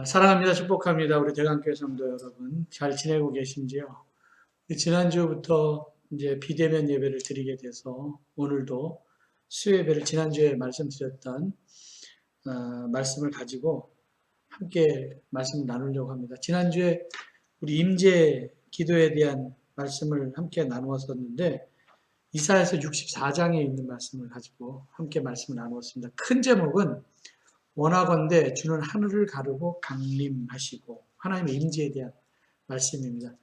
사랑합니다. 축복합니다. 우리 대강교회 성도 여러분, 잘 지내고 계신지요? 지난주부터 이제 비대면 예배를 드리게 돼서 오늘도 수요예배를 지난주에 말씀드렸던 말씀을 가지고 함께 말씀을 나누려고 합니다. 지난주에 우리 임재 기도에 대한 말씀을 함께 나누었었는데 이사야서 64장에 있는 말씀을 가지고 함께 말씀을 나누었습니다. 큰 제목은 원하건대 주는 하늘을 가르고 강림하시고 하나님의 임재에 대한 말씀입니다.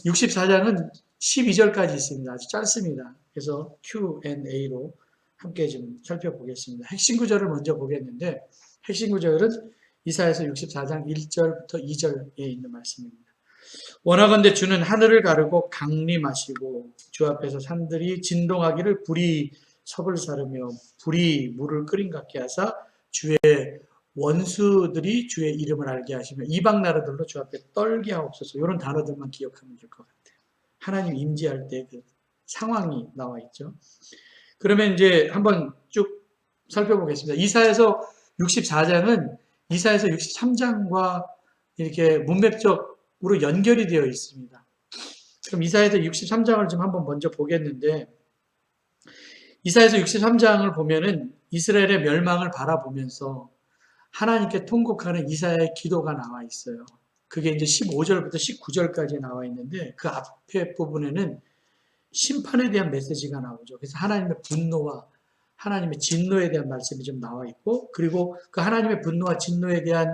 64장은 12절까지 있습니다. 아주 짧습니다. 그래서 Q&A로 함께 좀 살펴보겠습니다. 핵심 구절을 먼저 보겠는데 핵심 구절은 이사야서 64장 1절부터 2절에 있는 말씀입니다. 원하건대 주는 하늘을 가르고 강림하시고 주 앞에서 산들이 진동하기를 불이 섭을 사르며 불이 물을 끓인 같게 하사 주의 원수들이 주의 이름을 알게 하시며 이방 나라들로 주 앞에 떨게 하옵소서. 이런 단어들만 기억하면 될 것 같아요. 하나님 임재할 때 그 상황이 나와 있죠. 그러면 이제 한번 쭉 살펴보겠습니다. 이사야서 64장은 이사야서 63장과 이렇게 문맥적으로 연결이 되어 있습니다. 그럼 이사야서 63장을 좀 한번 먼저 보겠는데 이사야서 63장을 보면은 이스라엘의 멸망을 바라보면서 하나님께 통곡하는 이사야의 기도가 나와 있어요. 그게 이제 15절부터 19절까지 나와 있는데 그 앞에 부분에는 심판에 대한 메시지가 나오죠. 그래서 하나님의 분노와 하나님의 진노에 대한 말씀이 좀 나와 있고 그리고 그 하나님의 분노와 진노에 대한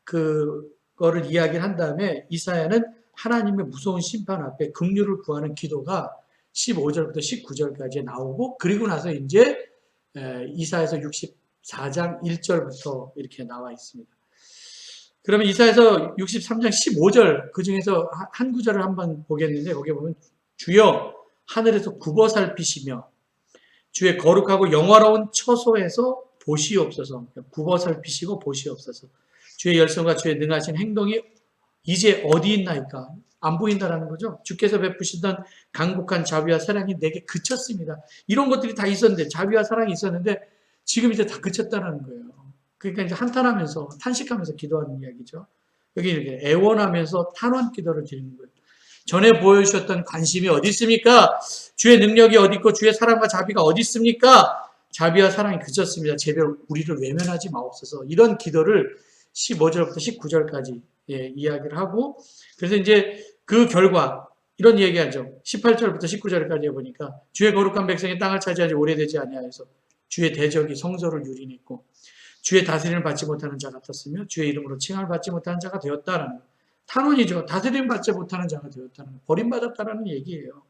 그거를 이야기를 한 다음에 이사야는 하나님의 무서운 심판 앞에 긍휼을 구하는 기도가 15절부터 19절까지 나오고 그리고 나서 이제 이사야서 64장 1절부터 이렇게 나와 있습니다. 그러면 이사야서 63장 15절 그 중에서 한 구절을 한번 보겠는데 거기에 보면 주여 하늘에서 굽어 살피시며 주의 거룩하고 영화로운 처소에서 보시옵소서. 굽어 살피시고 보시옵소서. 주의 열성과 주의 능하신 행동이 이제 어디 있나이까? 안 보인다라는 거죠. 주께서 베푸시던 강국한 자비와 사랑이 내게 그쳤습니다. 이런 것들이 다 있었는데 자비와 사랑이 있었는데 지금 이제 다 그쳤다는 거예요. 그러니까 이제 한탄하면서 탄식하면서 기도하는 이야기죠. 여기 이렇게 애원하면서 탄원 기도를 드리는 거예요. 전에 보여주셨던 관심이 어디 있습니까? 주의 능력이 어디 있고 주의 사랑과 자비가 어디 있습니까? 자비와 사랑이 그쳤습니다. 제발 우리를 외면하지 마옵소서. 이런 기도를 15절부터 19절까지 이야기를 하고 그래서 이제 그 결과 이런 얘기하죠. 18절부터 19절까지 보니까 주의 거룩한 백성이 땅을 차지하지 오래되지 아니하여서 주의 대적이 성소를 유린했고 주의 다스림을 받지 못하는 자 같았으며 주의 이름으로 칭함을 받지 못하는 자가 되었다라는 탄원이죠. 다스림 받지 못하는 자가 되었다는 버림받았다라는 얘기예요.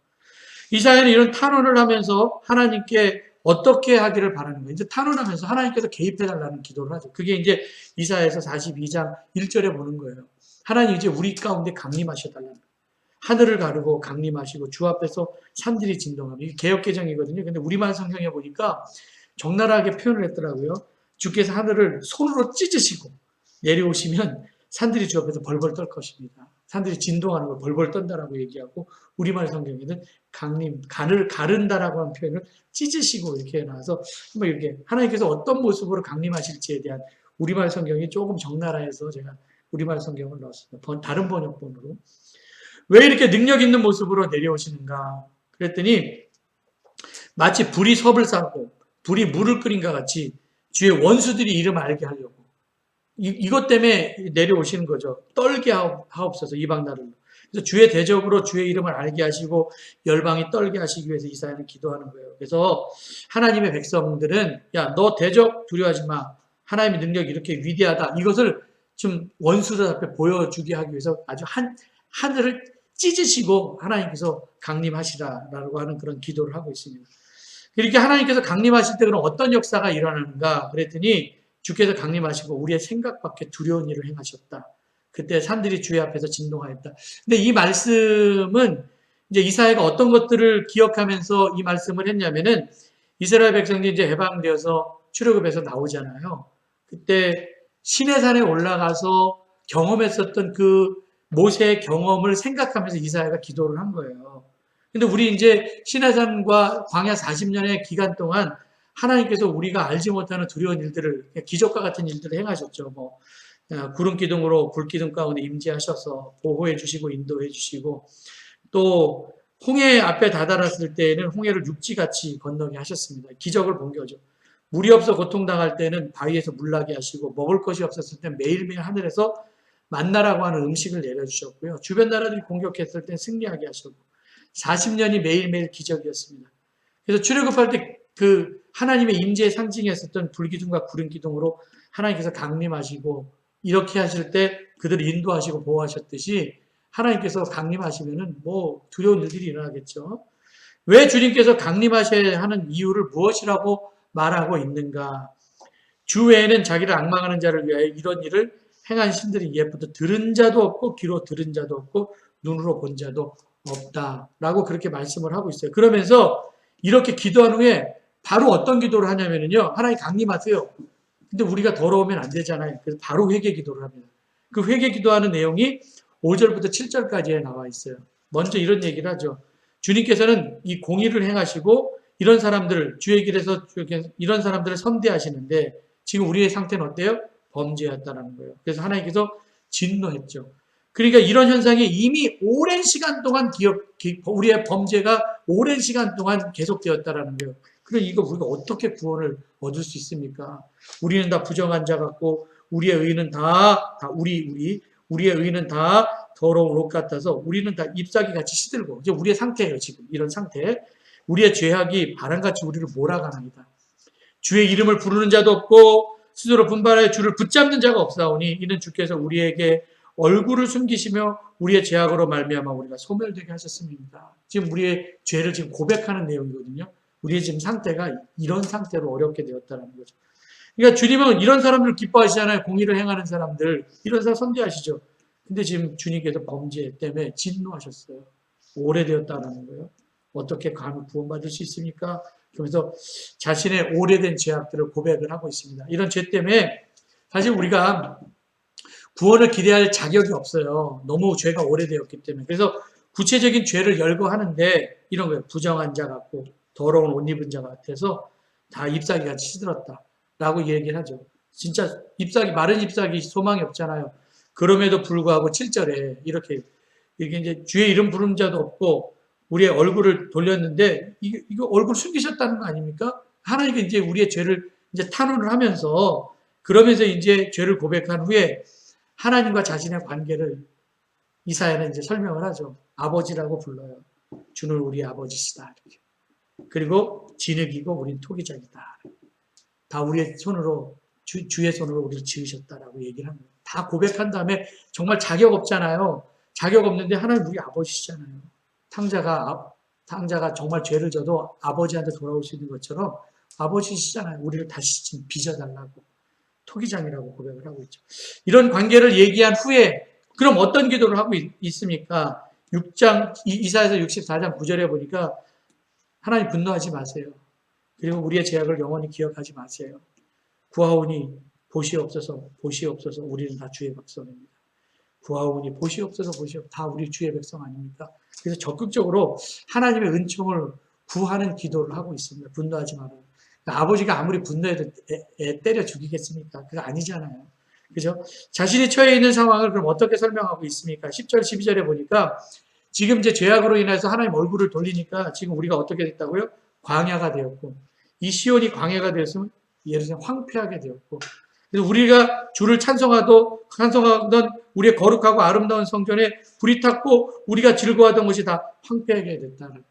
이사야는 이런 탄원을 하면서 하나님께 어떻게 하기를 바라는 거예요. 이제 탄원하면서 하나님께서 개입해달라는 기도를 하죠. 그게 이제 이사야에서 42장 1절에 보는 거예요. 하나님 이제 우리 가운데 강림하셔달라는 거예요. 하늘을 가르고 강림하시고 주 앞에서 산들이 진동하며 이게 개역개정이거든요. 근데 우리말 성경에 보니까 적나라하게 표현을 했더라고요. 주께서 하늘을 손으로 찢으시고 내려오시면 산들이 주 앞에서 벌벌 떨 것입니다. 산들이 진동하는 걸 벌벌 떤다라고 얘기하고 우리말 성경에는 강림, 간을 가른다라고 하는 표현을 찢으시고 이렇게 나와서 한번 이렇게 하나님께서 어떤 모습으로 강림하실지에 대한 우리말 성경이 조금 적나라해서 제가 우리말 성경을 넣었습니다. 다른 번역본으로. 왜 이렇게 능력 있는 모습으로 내려오시는가? 그랬더니 마치 불이 섭을 쌓고 불이 물을 끓인 것 같이 주의 원수들이 이름을 알게 하려고 이것 때문에 내려오시는 거죠. 떨게 하옵소서 이방 나라로. 그래서 주의 대적으로 주의 이름을 알게 하시고 열방이 떨게 하시기 위해서 이사야는 기도하는 거예요. 그래서 하나님의 백성들은 야, 너 대적 두려워하지 마. 하나님의 능력이 이렇게 위대하다. 이것을 좀 원수들 앞에 보여주게 하기 위해서 아주 하늘을 찢으시고 하나님께서 강림하시라라고 하는 그런 기도를 하고 있습니다. 이렇게 하나님께서 강림하실 때 그럼 어떤 역사가 일어나는가 그랬더니 주께서 강림하시고 우리의 생각 밖에 두려운 일을 행하셨다. 그때 산들이 주의 앞에서 진동하였다. 근데 이 말씀은 이제 이사야가 어떤 것들을 기억하면서 이 말씀을 했냐면은 이스라엘 백성들이 이제 해방되어서 출애굽에서 나오잖아요. 그때 시내산에 올라가서 경험했었던 그 모세의 경험을 생각하면서 이사야가 기도를 한 거예요. 근데 우리 이제 시내산과 광야 40년의 기간 동안 하나님께서 우리가 알지 못하는 두려운 일들을 기적과 같은 일들을 행하셨죠. 뭐 구름 기둥으로 불 기둥 가운데 임재하셔서 보호해 주시고 인도해 주시고 또 홍해 앞에 다다랐을 때에는 홍해를 육지같이 건너게 하셨습니다. 기적을 본 거죠. 물이 없어 고통당할 때는 바위에서 물 나게 하시고 먹을 것이 없었을 때 매일매일 하늘에서 만나라고 하는 음식을 내려주셨고요. 주변 나라들이 공격했을 때 승리하게 하셨고 40년이 매일매일 기적이었습니다. 그래서 출애굽할 때 그 하나님의 임재의 상징이었었던 불기둥과 구름기둥으로 하나님께서 강림하시고 이렇게 하실 때 그들을 인도하시고 보호하셨듯이 하나님께서 강림하시면은 뭐 두려운 일들이 일어나겠죠. 왜 주님께서 강림하셔야 하는 이유를 무엇이라고 말하고 있는가? 주 외에는 자기를 앙망하는 자를 위하여 이런 일을 행한 신들이 예부터 들은 자도 없고 귀로 들은 자도 없고 눈으로 본 자도 없다라고 그렇게 말씀을 하고 있어요. 그러면서 이렇게 기도한 후에 바로 어떤 기도를 하냐면요. 하나님 강림하세요. 근데 우리가 더러우면 안 되잖아요. 그래서 바로 회개 기도를 합니다. 그 회개 기도하는 내용이 5절부터 7절까지에 나와 있어요. 먼저 이런 얘기를 하죠. 주님께서는 이 공의를 행하시고 이런 사람들을 주의 길에서 이런 사람들을 선대하시는데 지금 우리의 상태는 어때요? 범죄였다라는 거예요. 그래서 하나님께서 진노했죠. 그러니까 이런 현상이 이미 오랜 시간 동안 우리의 범죄가 오랜 시간 동안 계속되었다라는 거예요. 그럼 이거 우리가 어떻게 구원을 얻을 수 있습니까? 우리는 다 부정한 자 같고 우리의 의는 우리의 의는 다 더러운 옷 같아서 우리는 다 잎사귀 같이 시들고 이제 우리의 상태예요. 지금 이런 상태. 우리의 죄악이 바람같이 우리를 몰아가나이다. 주의 이름을 부르는 자도 없고 스스로 분발하여 주를 붙잡는 자가 없사오니 이는 주께서 우리에게 얼굴을 숨기시며 우리의 죄악으로 말미암아 우리가 소멸되게 하셨습니다. 지금 우리의 죄를 지금 고백하는 내용이거든요. 우리의 지금 상태가 이런 상태로 어렵게 되었다는 거죠. 그러니까 주님은 이런 사람들 기뻐하시잖아요. 공의를 행하는 사람들. 이런 사람 선대하시죠. 근데 지금 주님께서 범죄 때문에 진노하셨어요. 오래되었다는 거예요. 어떻게 감히 구원받을 수 있습니까? 그러면서 자신의 오래된 죄악들을 고백을 하고 있습니다. 이런 죄 때문에 사실 우리가 구원을 기대할 자격이 없어요. 너무 죄가 오래되었기 때문에. 그래서 구체적인 죄를 열거하는데 이런 거예요. 부정한 자 같고 더러운 옷 입은 자 같아서 다 잎사귀같이 시들었다라고 얘기를 하죠. 진짜 마른 잎사귀 소망이 없잖아요. 그럼에도 불구하고 7절에 이렇게 이제 주의 이름 부르는 자도 없고 우리의 얼굴을 돌렸는데 이거 얼굴 숨기셨다는 거 아닙니까? 하나님께 이제 우리의 죄를 이제 탄원을 하면서 그러면서 이제 죄를 고백한 후에 하나님과 자신의 관계를 이사야는 이제 설명을 하죠. 아버지라고 불러요. 주는 우리 아버지시다. 이렇게. 그리고 진흙이고 우린 토기장이다. 다 우리의 손으로 주의 손으로 우리를 지으셨다라고 얘기를 합니다. 다 고백한 다음에 정말 자격 없잖아요. 자격 없는데 하나님 우리 아버지시잖아요. 탕자가 정말 죄를 져도 아버지한테 돌아올 수 있는 것처럼 아버지시잖아요. 우리를 다시 빚어달라고. 토기장이라고 고백을 하고 있죠. 이런 관계를 얘기한 후에 그럼 어떤 기도를 하고 있습니까? 이사야서 64장 9절에 보니까 하나님 분노하지 마세요. 그리고 우리의 죄악을 영원히 기억하지 마세요. 구하오니 보시옵소서 우리는 다 주의 백성입니다. 구하오니 보시옵소서 다 우리 주의 백성 아닙니까? 그래서 적극적으로 하나님의 은총을 구하는 기도를 하고 있습니다. 분노하지 말아요. 아버지가 아무리 분노해도 애 때려 죽이겠습니까? 그거 아니잖아요. 그죠? 자신이 처해 있는 상황을 그럼 어떻게 설명하고 있습니까? 10절, 12절에 보니까 지금 이제 죄악으로 인해서 하나님 얼굴을 돌리니까 지금 우리가 어떻게 됐다고요? 광야가 되었고 이 시온이 광야가 되었으면 예루살렘 황폐하게 되었고 그래서 우리가 주를 찬송하던 우리의 거룩하고 아름다운 성전에 불이 탔고 우리가 즐거워하던 것이 다 황폐하게 됐다는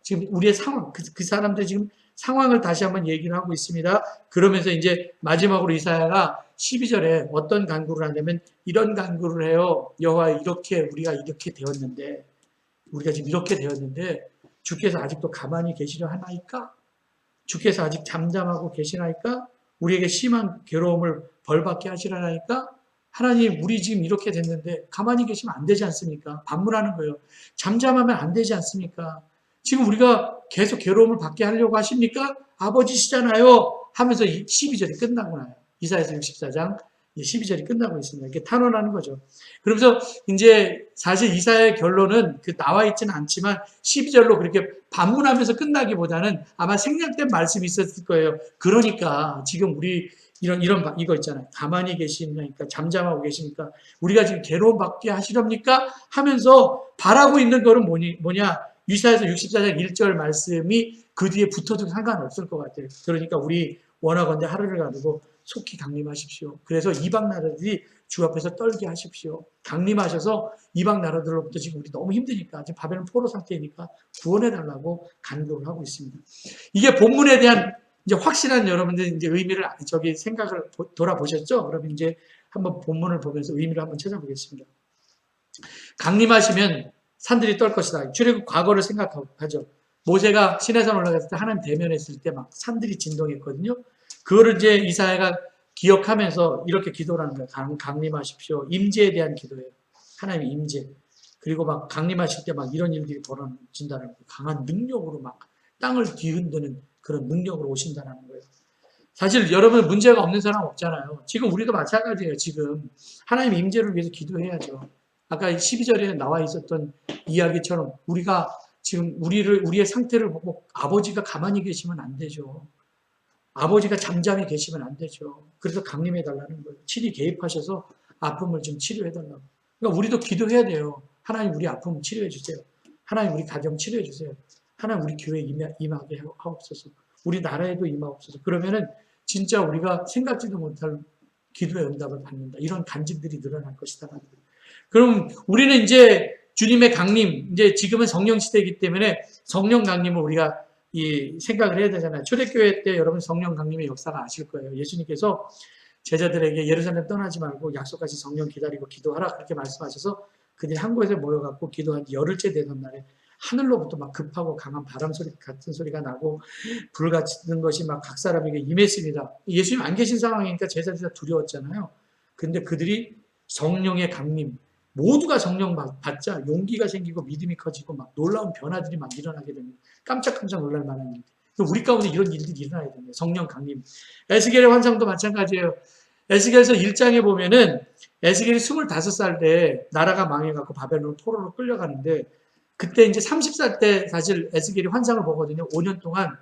지금 우리의 상황 그 사람들 지금 상황을 다시 한번 얘기를 하고 있습니다. 그러면서 이제 마지막으로 이사야가 12절에 어떤 간구를 하냐면 이런 간구를 해요. 여호와 우리가 이렇게 되었는데 우리가 지금 이렇게 되었는데 주께서 아직도 가만히 계시려 하나이까? 주께서 아직 잠잠하고 계시나이까? 우리에게 심한 괴로움을 벌받게 하시라나이까? 하나님 우리 지금 이렇게 됐는데 가만히 계시면 안 되지 않습니까? 반문하는 거예요. 잠잠하면 안 되지 않습니까? 지금 우리가 계속 괴로움을 받게 하려고 하십니까? 아버지시잖아요. 하면서 12절이 끝나고 나요. 이사야서 64장 이제 12절이 끝나고 있습니다. 이렇게 탄원하는 거죠. 그러면서 이제 사실 이사야의 결론은 그 나와 있지는 않지만 12절로 그렇게 반문하면서 끝나기보다는 아마 생략된 말씀이 있었을 거예요. 그러니까 지금 우리 이거 있잖아요. 가만히 계시니까 잠잠하고 계시니까 우리가 지금 괴로움 받게 하시렵니까? 하면서 바라고 있는 거는 뭐냐? 이사야서 64장 1절 말씀이 그 뒤에 붙어도 상관없을 것 같아요. 그러니까 우리 원하건대 하루를 가지고 속히 강림하십시오. 그래서 이방 나라들이 주 앞에서 떨게 하십시오. 강림하셔서 이방 나라들로부터 지금 우리 너무 힘드니까 지금 바벨론 포로 상태니까 구원해달라고 간구를 하고 있습니다. 이게 본문에 대한 이제 확실한 여러분들 이제 의미를 생각을 돌아보셨죠? 그럼 이제 한번 본문을 보면서 의미를 한번 찾아보겠습니다. 강림하시면 산들이 떨 것이다. 출애굽 과거를 생각하죠. 모세가 시내산 올라갔을 때 하나님 대면했을 때 막 산들이 진동했거든요. 그거를 이제 이사야가 기억하면서 이렇게 기도를 하는 거예요. 강림하십시오. 임재에 대한 기도예요. 하나님의 임재. 그리고 막 강림하실 때 막 이런 일들이 벌어진다는 거예요. 강한 능력으로 막 땅을 뒤흔드는 그런 능력으로 오신다는 거예요. 사실 여러분 문제가 없는 사람 없잖아요. 지금 우리도 마찬가지예요. 지금 하나님의 임재를 위해서 기도해야죠. 아까 12절에 나와 있었던 이야기처럼 우리가 지금 우리의 상태를 보고 아버지가 가만히 계시면 안 되죠. 아버지가 잠잠히 계시면 안 되죠. 그래서 강림해달라는 거예요. 친히 개입하셔서 아픔을 좀 치료해달라고. 그러니까 우리도 기도해야 돼요. 하나님 우리 아픔 치료해주세요. 하나님 우리 가정 치료해주세요. 하나님 우리 교회에 임하게 하옵소서. 우리 나라에도 임하옵소서. 그러면은 진짜 우리가 생각지도 못할 기도의 응답을 받는다. 이런 간증들이 늘어날 것이다. 그럼 우리는 이제 주님의 강림, 이제 지금은 성령 시대이기 때문에 성령 강림을 우리가 생각을 해야 되잖아요. 초대교회 때 여러분 성령 강림의 역사가 아실 거예요. 예수님께서 제자들에게 예루살렘 떠나지 말고 약속하신 성령 기다리고 기도하라 그렇게 말씀하셔서 그들이 한 곳에 모여갖고 기도한 지 열흘째 되던 날에 하늘로부터 막 급하고 강한 바람 소리 같은 소리가 나고 불 같은 것이 막 각 사람에게 임했습니다. 예수님 안 계신 상황이니까 제자들이 다 두려웠잖아요. 근데 그들이 성령의 강림, 모두가 성령 받자 용기가 생기고 믿음이 커지고 막 놀라운 변화들이 막 일어나게 됩니다. 깜짝깜짝 놀랄 만한 일들. 우리 가운데 이런 일들이 일어나야 됩니다. 성령 강림. 에스겔의 환상도 마찬가지예요. 에스겔서 1장에 보면은 에스겔이 25살 때 나라가 망해갖고 바벨론 포로로 끌려가는데 그때 이제 30살 때 사실 에스겔이 환상을 보거든요. 5년 동안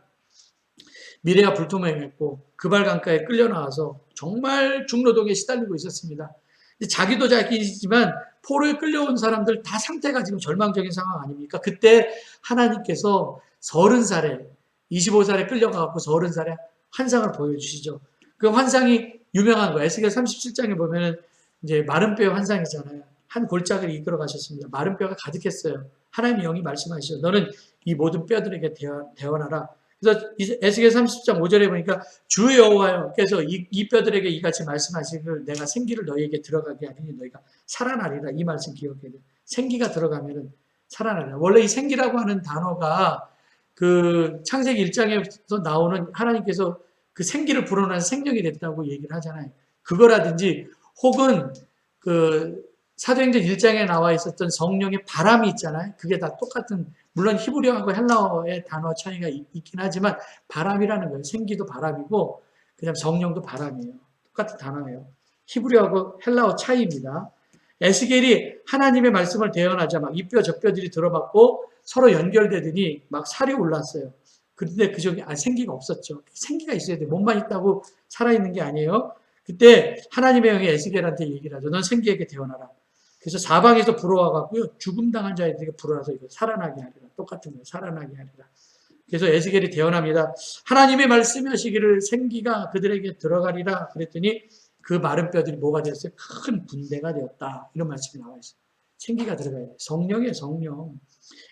미래가 불투명했고 그발 강가에 끌려 나와서 정말 중노동에 시달리고 있었습니다. 자기도 자기지만 포로에 끌려온 사람들 다 상태가 지금 절망적인 상황 아닙니까? 그때 하나님께서 30살에 25살에 끌려가고 30살에 환상을 보여주시죠. 그 환상이 유명한 거예요. 에스겔 37장에 보면은 이제 마른 뼈의 환상이잖아요. 한 골짜기를 이끌어 가셨습니다. 마른 뼈가 가득했어요. 하나님의 영이 말씀하시죠. 너는 이 모든 뼈들에게 대언하라. 그래서 에스겔 30장 5절에 보니까 주 여호와께서 이 뼈들에게 이같이 말씀하시기를 내가 생기를 너희에게 들어가게 하리니 너희가 살아나리라. 이 말씀 기억해야 돼요. 생기가 들어가면은 살아나리라. 원래 이 생기라고 하는 단어가 그 창세기 1장에서 나오는 하나님께서 그 생기를 불어넣은 생명이 됐다고 얘기를 하잖아요. 그거라든지 혹은 그 사도행전 1장에 나와 있었던 성령의 바람이 있잖아요. 그게 다 똑같은, 물론 히브리어하고 헬라어의 단어 차이가 있긴 하지만 바람이라는 거예요. 생기도 바람이고 그냥 성령도 바람이에요. 똑같은 단어예요. 히브리어하고 헬라어 차이입니다. 에스겔이 하나님의 말씀을 대언하자 막 이 뼈 저 뼈들이 들어맞고 서로 연결되더니 막 살이 올랐어요. 그런데 그 중에 생기가 없었죠. 생기가 있어야 돼. 몸만 있다고 살아있는 게 아니에요. 그때 하나님의 영이 에스겔한테 얘기를 하죠. 넌 생기에게 대언하라. 그래서 사방에서 불어와갖고요. 죽음당한 자들에게 불어와서 이거 살아나게 하리라. 똑같은 거예요. 살아나게 하리라. 그래서 에스겔이 대언합니다. 하나님의 말씀하시기를 생기가 그들에게 들어가리라. 그랬더니 그 마른 뼈들이 뭐가 되었어요? 큰 분대가 되었다. 이런 말씀이 나와 있어요. 생기가 들어가야 돼요. 성령이에요. 성령.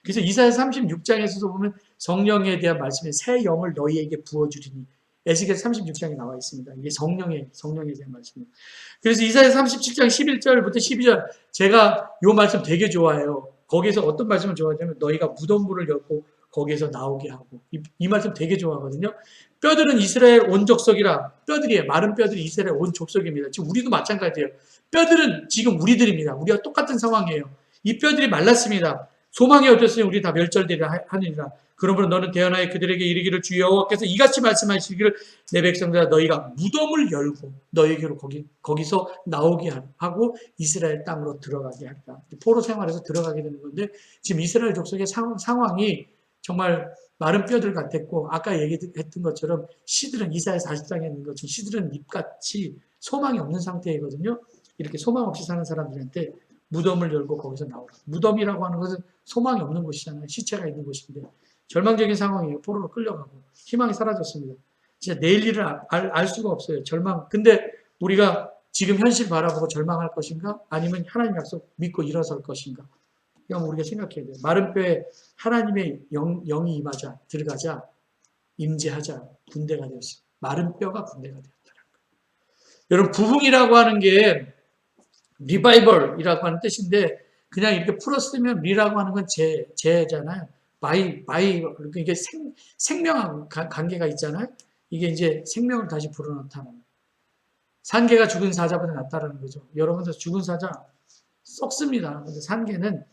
그래서 이사야 36장에서도 보면 성령에 대한 말씀에 새 영을 너희에게 부어주리니 에스겔 36장에 나와 있습니다. 이게 성령에 대한 말씀입니다. 그래서 이사야 37장 11절부터 12절 제가 이 말씀 되게 좋아해요. 거기서 어떤 말씀을 좋아하냐면 너희가 무덤물을 엮고 거기에서 나오게 하고 이 말씀 되게 좋아하거든요. 뼈들은 이스라엘 온 족속이라. 뼈들이에요. 마른 뼈들이 이스라엘 온 족속입니다. 지금 우리도 마찬가지예요. 뼈들은 지금 우리들입니다. 우리가 똑같은 상황이에요. 이 뼈들이 말랐습니다. 소망이 없었으니 우리 다 멸절되리라 하느니라. 그러므로 너는 대언하여 그들에게 이르기를 주 여호와께서 이같이 말씀하시기를 내 백성들아 너희가 무덤을 열고 너희에게로 거기서 나오게 하고 이스라엘 땅으로 들어가게 하리라. 포로 생활에서 들어가게 되는 건데 지금 이스라엘 족속의 상황이 정말 마른 뼈들 같았고 아까 얘기했던 것처럼 시들은 이사야 40장에 있는 것처럼 시들은 잎같이 소망이 없는 상태이거든요. 이렇게 소망 없이 사는 사람들한테 무덤을 열고 거기서 나오라. 무덤이라고 하는 것은 소망이 없는 곳이잖아요. 시체가 있는 곳인데 절망적인 상황이에요. 포로로 끌려가고 희망이 사라졌습니다. 진짜 내일 일을 알 수가 없어요. 절망. 근데 우리가 지금 현실 바라보고 절망할 것인가? 아니면 하나님 약속 믿고 일어설 것인가? 이건 우리가 생각해야 돼요. 마른 뼈에 하나님의 영이 임하자, 들어가자, 임재하자, 군대가 되었습니다. 마른 뼈가 군대가 되었다는 거예요. 여러분, 부흥이라고 하는 게 리바이벌이라고 하는 뜻인데 그냥 이렇게 풀어쓰면 리라고 하는 건 재잖아요. 그러니까 이게 생명하고 관계가 있잖아요. 이게 이제 생명을 다시 불어넣다는 거예요. 산개가 죽은 사자보다 낫다라는 거죠. 여러분들 죽은 사자 썩습니다. 근데 산개는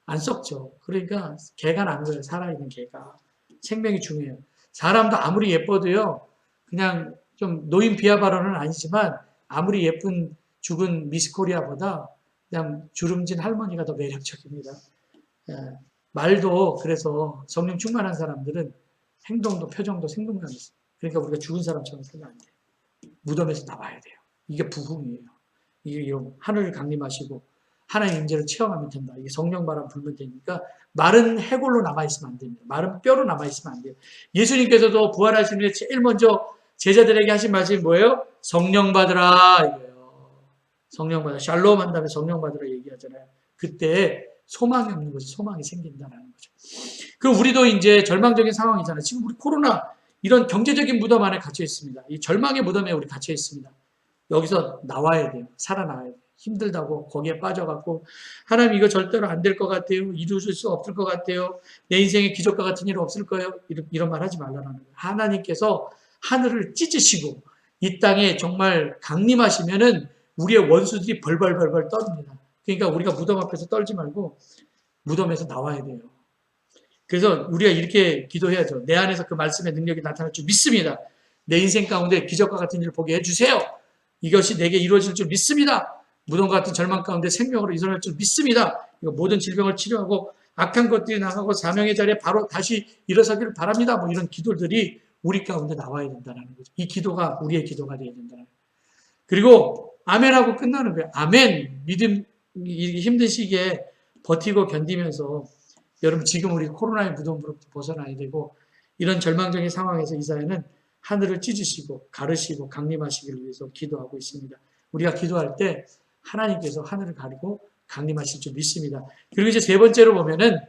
안 썩죠. 그러니까 개가 난 거예요. 살아있는 개가. 생명이 중요해요. 사람도 아무리 예뻐도요. 그냥 좀 노인 비하 발언은 아니지만 아무리 예쁜 죽은 미스코리아보다 그냥 주름진 할머니가 더 매력적입니다. 예. 말도 그래서 성령 충만한 사람들은 행동도 표정도 생동감이 있어요. 그러니까 우리가 죽은 사람처럼 살면 안 돼요. 무덤에서 나와야 돼요. 이게 부흥이에요. 이게 이런 하늘을 강림하시고 하나님의 임재를 체험하면 된다. 이게 성령 바람 불면 되니까 마른 해골로 남아있으면 안 됩니다. 마른 뼈로 남아있으면 안 돼요. 예수님께서도 부활하신 후에 제일 먼저 제자들에게 하신 말씀이 뭐예요? 성령 받으라 이거예요. 성령 받으라. 샬롬 한 다음에 성령 받으라 얘기하잖아요. 그때 소망이 없는 거죠. 소망이 생긴다는 거죠. 그럼 우리도 이제 절망적인 상황이잖아요. 지금 우리 코로나 이런 경제적인 무덤 안에 갇혀 있습니다. 이 절망의 무덤에 우리 갇혀 있습니다. 여기서 나와야 돼요. 살아나와야 돼요. 힘들다고 거기에 빠져갖고 하나님 이거 절대로 안 될 것 같아요. 이루어질 수 없을 것 같아요. 내 인생에 기적과 같은 일 없을 거예요. 이런 말 하지 말라는 거예요. 하나님께서 하늘을 찢으시고 이 땅에 정말 강림하시면은 우리의 원수들이 벌벌벌벌 떠듭니다. 그러니까 우리가 무덤 앞에서 떨지 말고 무덤에서 나와야 돼요. 그래서 우리가 이렇게 기도해야죠. 내 안에서 그 말씀의 능력이 나타날 줄 믿습니다. 내 인생 가운데 기적과 같은 일을 보게 해주세요. 이것이 내게 이루어질 줄 믿습니다. 무덤 같은 절망 가운데 생명으로 일어날 줄 믿습니다. 모든 질병을 치료하고 악한 것들이 나가고 사명의 자리에 바로 다시 일어서기를 바랍니다. 뭐 이런 기도들이 우리 가운데 나와야 된다는 거죠. 이 기도가 우리의 기도가 되어야 된다는 거죠. 그리고 아멘하고 끝나는 거예요. 아멘. 믿음 힘든 시기에 버티고 견디면서 여러분 지금 우리 코로나의 무덤으로부터 벗어나야 되고 이런 절망적인 상황에서 이사야는 하늘을 찢으시고 가르시고 강림하시기를 위해서 기도하고 있습니다. 우리가 기도할 때 하나님께서 하늘을 가리고 강림하실 줄 믿습니다. 그리고 이제 세 번째로 보면은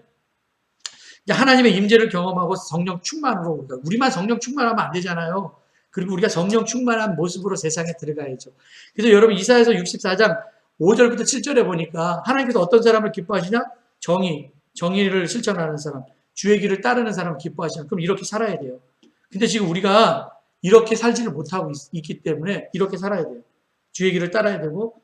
하나님의 임재를 경험하고 성령 충만으로 우리만 성령 충만하면 안 되잖아요. 그리고 우리가 성령 충만한 모습으로 세상에 들어가야죠. 그래서 여러분 이사야서 64장 5절부터 7절에 보니까 하나님께서 어떤 사람을 기뻐하시냐? 정의를 실천하는 사람, 주의 길을 따르는 사람을 기뻐하시냐? 그럼 이렇게 살아야 돼요. 근데 지금 우리가 이렇게 살지를 못하고 있기 때문에 이렇게 살아야 돼요. 주의 길을 따라야 되고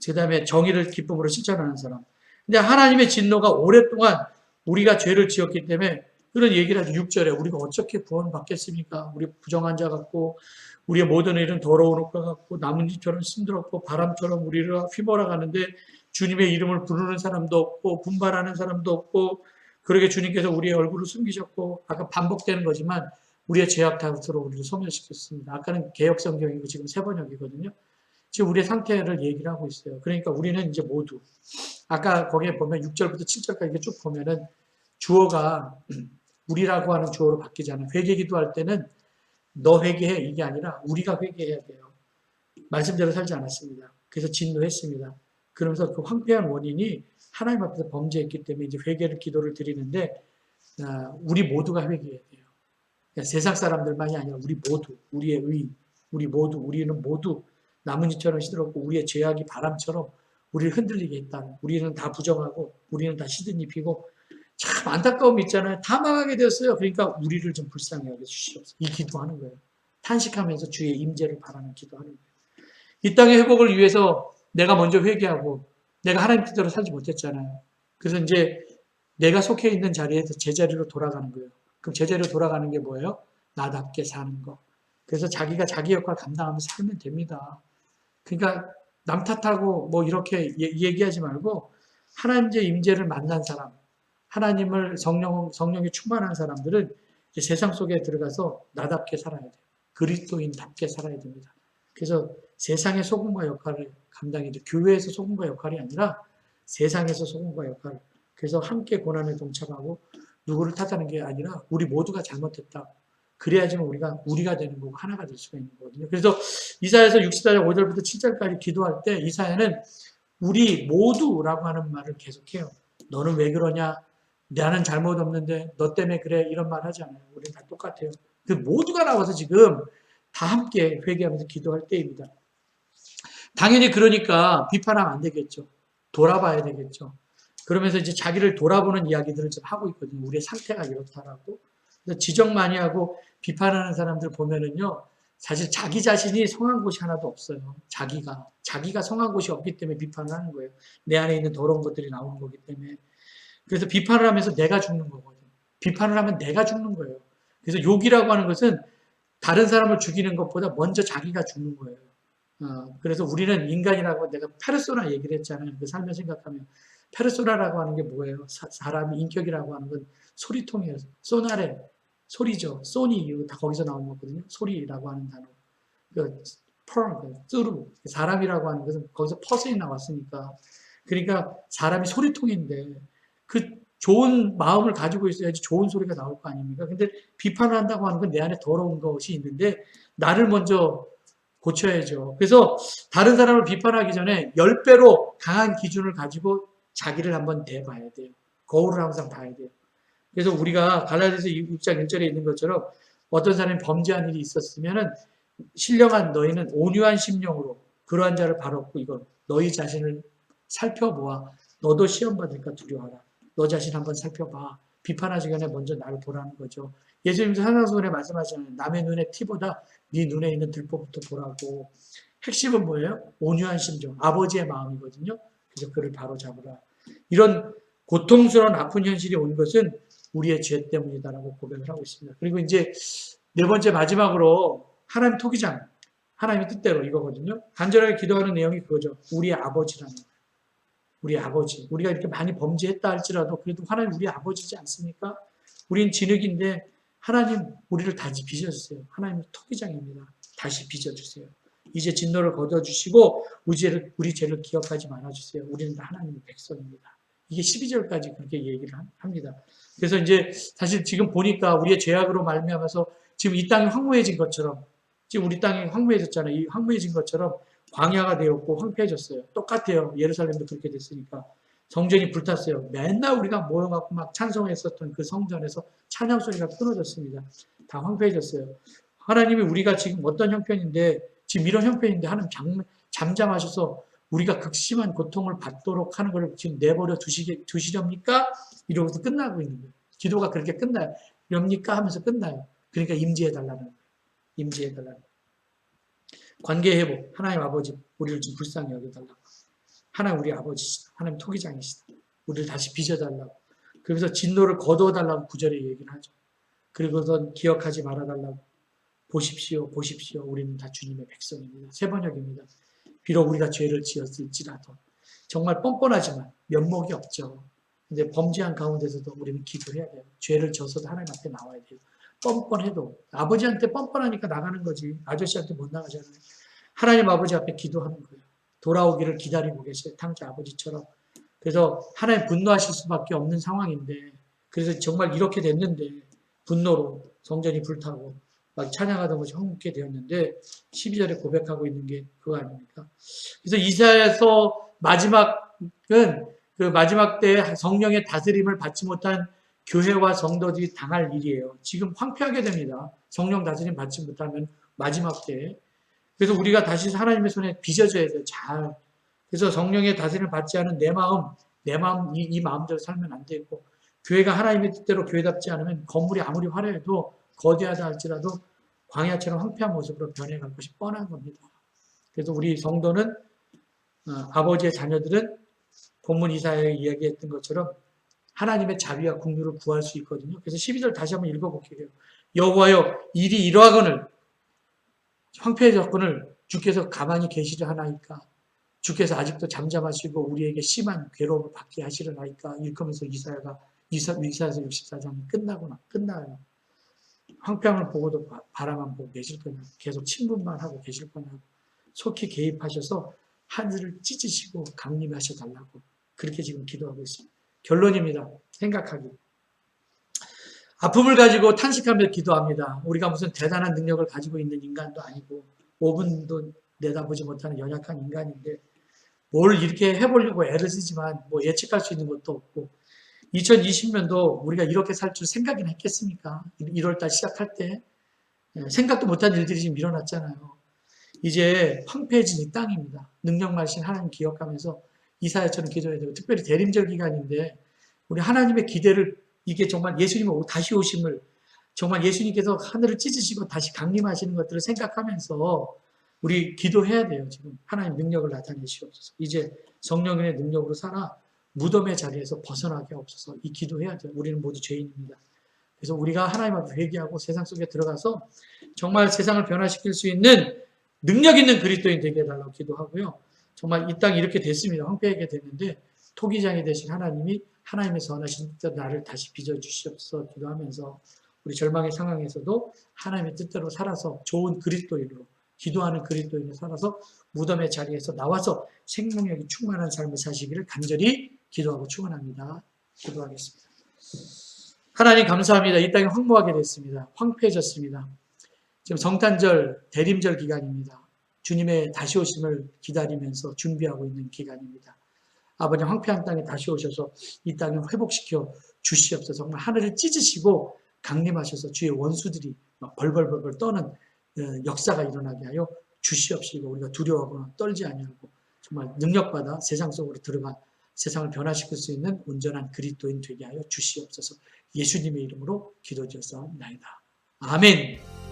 그 다음에 정의를 기쁨으로 실천하는 사람. 근데 하나님의 진노가 오랫동안 우리가 죄를 지었기 때문에 그런 얘기를 하죠. 6절에 우리가 어떻게 구원받겠습니까? 우리 부정한 자 같고 우리의 모든 일은 더러운 옷과 같고 나뭇잎처럼 힘들었고 바람처럼 우리를 휘몰아 가는데 주님의 이름을 부르는 사람도 없고 분발하는 사람도 없고 그러게 주님께서 우리의 얼굴을 숨기셨고 아까 반복되는 거지만 우리의 죄악 탓으로 우리를 소멸시켰습니다. 아까는 개역성경이고 지금 세번역이거든요. 지금 우리의 상태를 얘기를 하고 있어요. 그러니까 우리는 이제 모두 아까 거기에 보면 6절부터 7절까지 쭉 보면은 주어가 우리라고 하는 주어로 바뀌잖아요. 회개 기도할 때는 너 회개해 이게 아니라 우리가 회개해야 돼요. 말씀대로 살지 않았습니다. 그래서 진노했습니다. 그러면서 그 황폐한 원인이 하나님 앞에서 범죄했기 때문에 이제 회개를 기도를 드리는데 우리 모두가 회개해야 돼요. 그러니까 세상 사람들만이 아니라 우리 모두 우리의 의인 우리는 모두 나뭇잎처럼 시들었고 우리의 죄악이 바람처럼 우리를 흔들리게 했다는 우리는 다 부정하고 우리는 다 시든잎이고 참 안타까움이 있잖아요. 다 망하게 되었어요. 그러니까 우리를 좀 불쌍히 여겨 주시옵소서. 이 기도하는 거예요. 탄식하면서 주의 임재를 바라는 기도하는 거예요. 이 땅의 회복을 위해서 내가 먼저 회개하고 내가 하나님 뜻대로 살지 못했잖아요. 그래서 이제 내가 속해 있는 자리에서 제자리로 돌아가는 거예요. 그럼 제자리로 돌아가는 게 뭐예요? 나답게 사는 거. 그래서 자기가 자기 역할 감당하면서 살면 됩니다. 그러니까 남 탓하고 뭐 이렇게 얘기하지 말고 하나님의 임재를 만난 사람, 하나님을 성령에 충만한 사람들은 이제 세상 속에 들어가서 나답게 살아야 돼요. 그리스도인답게 살아야 됩니다. 그래서 세상의 소금과 역할을 감당해야 돼요. 교회에서 소금과 역할이 아니라 세상에서 소금과 역할. 그래서 함께 고난에 동참하고 누구를 탓하는 게 아니라 우리 모두가 잘못했다. 그래야지만 우리가 되는 거고 하나가 될 수가 있는 거거든요. 그래서 이사야서 64장 5절부터 7절까지 기도할 때 이사야는 우리 모두라고 하는 말을 계속해요. 너는 왜 그러냐? 나는 잘못 없는데 너 때문에 그래 이런 말 하지 않아요. 우리는 다 똑같아요. 그 모두가 나와서 지금 다 함께 회개하면서 기도할 때입니다. 당연히 그러니까 비판하면 안 되겠죠. 돌아봐야 되겠죠. 그러면서 이제 자기를 돌아보는 이야기들을 좀 하고 있거든요. 우리의 상태가 이렇다라고. 그래서 지적 많이 하고 비판하는 사람들 보면은요, 사실 자기 자신이 성한 곳이 하나도 없어요. 자기가 성한 곳이 없기 때문에 비판을 하는 거예요. 내 안에 있는 더러운 것들이 나오는 거기 때문에. 그래서 비판을 하면서 내가 죽는 거거든요. 비판을 하면 내가 죽는 거예요. 그래서 욕이라고 하는 것은 다른 사람을 죽이는 것보다 먼저 자기가 죽는 거예요. 그래서 우리는 인간이라고 내가 페르소나 얘기를 했잖아요. 그 삶을 생각하면. 페르소나라고 하는 게 뭐예요? 사람이 인격이라고 하는 건 소리통이에요. 소나레, 소리죠. 소니, 이거 다 거기서 나온 거거든요. 소리라고 하는 단어. 쯔루. 사람이라고 하는 것은 거기서 퍼스이 나왔으니까. 그러니까 사람이 소리통인데 그 좋은 마음을 가지고 있어야지 좋은 소리가 나올 거 아닙니까? 근데 비판을 한다고 하는 건 내 안에 더러운 것이 있는데 나를 먼저 고쳐야죠. 그래서 다른 사람을 비판하기 전에 10배로 강한 기준을 가지고 자기를 한번 대봐야 돼요. 거울을 항상 봐야 돼요. 그래서 우리가 갈라디아서 6장 1절에 있는 것처럼 어떤 사람이 범죄한 일이 있었으면은 신령한 너희는 온유한 심령으로 그러한 자를 바라보고 이건 너희 자신을 살펴보아 너도 시험 받을까 두려워하라. 너 자신 한번 살펴봐. 비판하기 전에 먼저 나를 보라는 거죠. 예수님도 산상수훈에 말씀하시잖아요. 남의 눈에 티보다 네 눈에 있는 들보부터 보라고. 핵심은 뭐예요? 온유한 심정, 아버지의 마음이거든요. 그래서 그를 바로 잡으라. 이런 고통스러운 아픈 현실이 온 것은 우리의 죄 때문이다라고 고백을 하고 있습니다. 그리고 이제 네 번째 마지막으로 하나님 토기장, 하나님의 뜻대로 이거거든요. 간절하게 기도하는 내용이 그거죠. 우리의 아버지라는 거예요. 우리 아버지. 우리가 이렇게 많이 범죄했다 할지라도 그래도 하나님 우리 아버지지 않습니까? 우린 진흙인데 하나님 우리를 다시 빚어주세요. 하나님은 토기장입니다. 다시 빚어주세요. 이제 진노를 거둬주시고 우리 죄를 기억하지 말아주세요. 우리는 다 하나님의 백성입니다. 이게 12절까지 그렇게 얘기를 합니다. 그래서 이제 사실 지금 보니까 우리의 죄악으로 말미암아서 지금 이 땅이 황무해진 것처럼 지금 우리 땅이 황무해졌잖아요. 이 황무해진 것처럼 광야가 되었고 황폐해졌어요. 똑같아요. 예루살렘도 그렇게 됐으니까. 성전이 불탔어요. 맨날 우리가 모여갖고 막 찬송했었던 그 성전에서 찬양 소리가 끊어졌습니다. 다 황폐해졌어요. 하나님이 우리가 지금 어떤 형편인데 지금 이런 형편인데 하나님 잠잠하셔서 우리가 극심한 고통을 받도록 하는 걸 지금 내버려 두시렵니까? 이러고서 끝나고 있는 거예요. 기도가 그렇게 끝나요. 이럽니까? 하면서 끝나요. 그러니까 임재해달라는 거예요. 임재해달라는 거예요. 관계 회복. 하나님 아버지 우리를 좀 불쌍히 여겨달라고. 하나님 우리 아버지시다. 하나님 토기장이시다. 우리를 다시 빚어달라고. 그래서 진노를 거두어달라고 구절에 얘기를 하죠. 그리고선 기억하지 말아달라고. 보십시오. 보십시오. 우리는 다 주님의 백성입니다. 세 번역입니다. 비록 우리가 죄를 지었을지라도 정말 뻔뻔하지만 면목이 없죠. 근데 범죄한 가운데서도 우리는 기도해야 돼요. 죄를 져서도 하나님 앞에 나와야 돼요. 뻔뻔해도 아버지한테 뻔뻔하니까 나가는 거지. 아저씨한테 못 나가잖아요. 하나님 아버지 앞에 기도하는 거예요. 돌아오기를 기다리고 계세요. 탕자 아버지처럼. 그래서 하나님 분노하실 수밖에 없는 상황인데 그래서 정말 이렇게 됐는데 분노로 성전이 불타고 막 찬양하던 것이 황폐하게 되었는데 12절에 고백하고 있는 게 그거 아닙니까? 그래서 이사야서 마지막은 그 마지막 때 성령의 다스림을 받지 못한 교회와 성도들이 당할 일이에요. 지금 황폐하게 됩니다. 성령 다스림 받지 못하면 마지막 때. 그래서 우리가 다시 하나님의 손에 빚어져야 돼요. 잘. 그래서 성령의 다스림을 받지 않은 내 마음, 이 마음대로 살면 안 되고 교회가 하나님의 뜻대로 교회답지 않으면 건물이 아무리 화려해도 거대하다 할지라도 광야처럼 황폐한 모습으로 변해갈 것이 뻔한 겁니다. 그래서 우리 성도는 아버지의 자녀들은 본문 이사야에 이야기했던 것처럼 하나님의 자비와 긍휼을 구할 수 있거든요. 그래서 12절 다시 한번 읽어볼게요. 여호와여 일이 이러하거늘 황폐해졌거늘 주께서 가만히 계시려 하나이까 주께서 아직도 잠잠하시고 우리에게 심한 괴로움을 받게 하시려나이까 읽으면서 이사야서 64장이 끝나요. 황폐함을 보고도 바라만 보고 계실 거냐고 계속 침묵만 하고 계실 거냐고 속히 개입하셔서 하늘을 찢으시고 강림하셔 달라고 그렇게 지금 기도하고 있습니다. 결론입니다. 생각하기. 아픔을 가지고 탄식하며 기도합니다. 우리가 무슨 대단한 능력을 가지고 있는 인간도 아니고 5분도 내다보지 못하는 연약한 인간인데 뭘 이렇게 해보려고 애를 쓰지만 뭐 예측할 수 있는 것도 없고 2020년도 우리가 이렇게 살 줄 생각이나 했겠습니까? 1월달 시작할 때 생각도 못한 일들이 지금 일어났잖아요. 이제 황폐해진 이 땅입니다. 능력만신 하나님 기억하면서 이사야처럼 기도해야 되고 특별히 대림절 기간인데 우리 하나님의 기대를 이게 정말 예수님 다시 오심을 정말 예수님께서 하늘을 찢으시고 다시 강림하시는 것들을 생각하면서 우리 기도해야 돼요. 지금 하나님 능력을 나타내시옵소서. 이제 성령의 능력으로 살아 무덤의 자리에서 벗어나게 없어서 이 기도해야 돼요. 우리는 모두 죄인입니다. 그래서 우리가 하나님 앞에 회개하고 세상 속에 들어가서 정말 세상을 변화시킬 수 있는 능력 있는 그리스도인 되게 해달라고 기도하고요. 정말 이 땅이 이렇게 됐습니다. 황폐하게 됐는데 토기장이 되신 하나님이 하나님의 선하신 뜻대로 나를 다시 빚어주시옵소서 기도하면서 우리 절망의 상황에서도 하나님의 뜻대로 살아서 좋은 그리스도인으로 기도하는 그리스도인으로 살아서 무덤의 자리에서 나와서 생명력이 충만한 삶을 사시기를 간절히 기도하고 축원합니다. 기도하겠습니다. 하나님 감사합니다. 이 땅이 황무하게 됐습니다. 황폐해졌습니다. 지금 성탄절, 대림절 기간입니다. 주님의 다시 오심을 기다리면서 준비하고 있는 기간입니다. 아버지 황폐한 땅에 다시 오셔서 이 땅을 회복시켜 주시옵소서. 정말 하늘을 찢으시고 강림하셔서 주의 원수들이 벌벌벌 떠는 역사가 일어나게 하여 주시옵시고 우리가 두려워하거나 떨지 아니하고 정말 능력받아 세상 속으로 들어가 세상을 변화시킬 수 있는 온전한 그리스도인 되게 하여 주시옵소서. 예수님의 이름으로 기도드렸사옵나이다. 아멘.